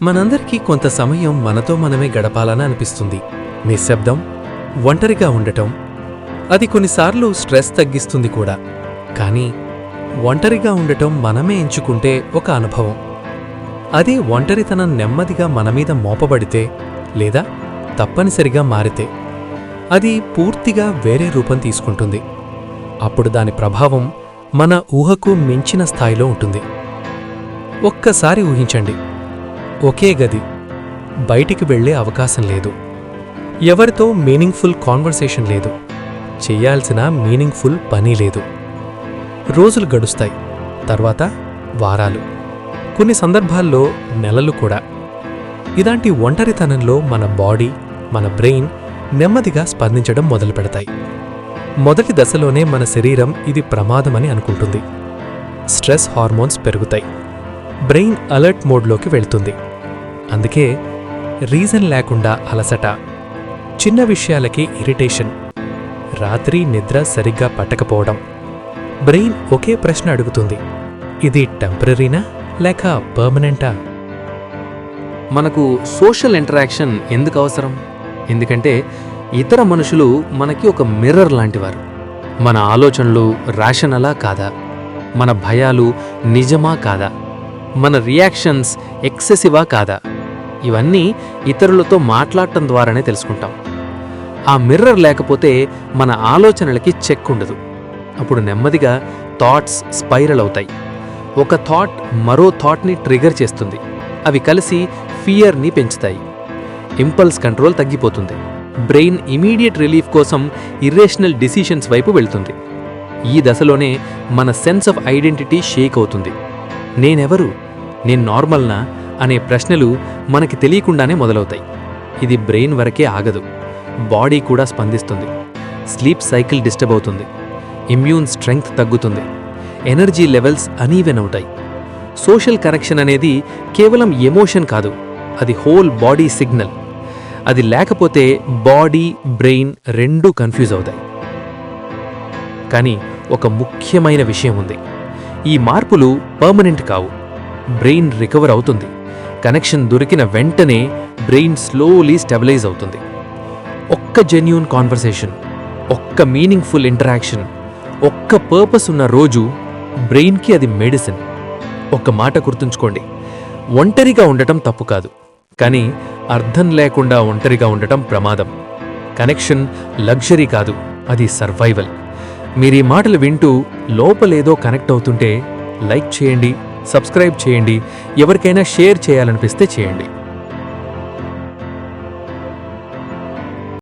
మనందరికీ కొంత సమయం మనతో మనమే గడపాలని అనిపిస్తుంది. నిశ్శబ్దం, ఒంటరిగా ఉండటం, అది కొన్నిసార్లు స్ట్రెస్ తగ్గిస్తుంది కూడా. కానీ ఒంటరిగా ఉండటం మనమే ఎంచుకుంటే ఒక అనుభవం. అదే ఒంటరితనం నెమ్మదిగా మనమీద మోపబడితే లేదా తప్పనిసరిగా మారితే అది పూర్తిగా వేరే రూపం తీసుకుంటుంది. అప్పుడు దాని ప్రభావం మన ఊహకు మించిన స్థాయిలో ఉంటుంది. ఒక్కసారి ఊహించండి, ఒకే గది, బయటికి వెళ్లే అవకాశం లేదు, ఎవరితో మీనింగ్ఫుల్ కాన్వర్సేషన్ లేదు, చెయ్యాల్సిన మీనింగ్ఫుల్ పని లేదు. రోజులు గడుస్తాయి, తర్వాత వారాలు, కొన్ని సందర్భాల్లో నెలలు కూడా. ఇలాంటి ఒంటరితనంలో మన బాడీ, మన బ్రెయిన్ నెమ్మదిగా స్పందించడం మొదలుపెడతాయి. మొదటి దశలోనే మన శరీరం ఇది ప్రమాదమని అనుకుంటుంది. స్ట్రెస్ హార్మోన్స్ పెరుగుతాయి, బ్రెయిన్ అలర్ట్ మోడ్లోకి వెళ్తుంది. అందుకే రీజన్ లేకుండా అలసట, చిన్న విషయాలకి ఇరిటేషన్, రాత్రి నిద్ర సరిగ్గా పట్టకపోవడం. బ్రెయిన్ ఒకే ప్రశ్న అడుగుతుంది, ఇది టెంపరరీనా లేక పర్మనెంటా? మనకు సోషల్ ఇంటరాక్షన్ ఎందుకు అవసరం? ఎందుకంటే ఇతర మనుషులు మనకి ఒక మిర్రర్ లాంటివారు. మన ఆలోచనలు రేషనలా కాదా, మన భయాలు నిజమా కాదా, మన రియాక్షన్స్ ఎక్సెసివా కాదా, ఇవన్నీ ఇతరులతో మాట్లాడటం ద్వారానే తెలుసుకుంటాం. ఆ మిర్రర్ లేకపోతే మన ఆలోచనలకి చెక్ ఉండదు. అప్పుడు నెమ్మదిగా థాట్స్ స్పైరల్ అవుతాయి. ఒక థాట్ మరో థాట్ని ట్రిగర్ చేస్తుంది. అవి కలిసి ఫియర్ని పెంచుతాయి. ఇంపల్స్ కంట్రోల్ తగ్గిపోతుంది. బ్రెయిన్ ఇమీడియట్ రిలీఫ్ కోసం ఇర్రేషనల్ డిసిషన్స్ వైపు వెళ్తుంది. ఈ దశలోనే మన సెన్స్ ఆఫ్ ఐడెంటిటీ షేక్ అవుతుంది. నేనెవరు, నేను నార్మల్నా అనే ప్రశ్నలు మనకి తెలియకుండానే మొదలవుతాయి. ఇది బ్రెయిన్ వరకే ఆగదు, బాడీ కూడా స్పందిస్తుంది. స్లీప్ సైకిల్ డిస్టర్బ్ అవుతుంది, ఇమ్యూన్ స్ట్రెంగ్త్ తగ్గుతుంది, ఎనర్జీ లెవెల్స్ అనీవెన్ అవుతాయి. సోషల్ కనెక్షన్ అనేది కేవలం ఎమోషన్ కాదు, అది హోల్ బాడీ సిగ్నల్. అది లేకపోతే బాడీ, బ్రెయిన్ రెండూ కన్ఫ్యూజ్ అవుతాయి. కానీ ఒక ముఖ్యమైన విషయం ఉంది, ఈ మార్పులు పర్మనెంట్ కావు. బ్రెయిన్ రికవర్ అవుతుంది. కనెక్షన్ దొరికిన వెంటనే బ్రెయిన్ స్లోలీ స్టెబిలైజ్ అవుతుంది. ఒక్క జెన్యూన్ కాన్వర్సేషన్, ఒక్క మీనింగ్ఫుల్ ఇంటరాక్షన్, ఒక్క పర్పస్ ఉన్న రోజు బ్రెయిన్కి అది మెడిసిన్. ఒక్క మాట గుర్తుంచుకోండి, ఒంటరిగా ఉండటం తప్పు కాదు, కానీ అర్థం లేకుండా ఒంటరిగా ఉండటం ప్రమాదం. కనెక్షన్ లగ్జరీ కాదు, అది సర్వైవల్. మీరీ మాటలు వింటూ లోపలేదో కనెక్ట్ అవుతుంటే లైక్ చేయండి, సబ్స్క్రైబ్ చేయండి, ఎవరికైనా షేర్ చేయాలనిపిస్తే చేయండి.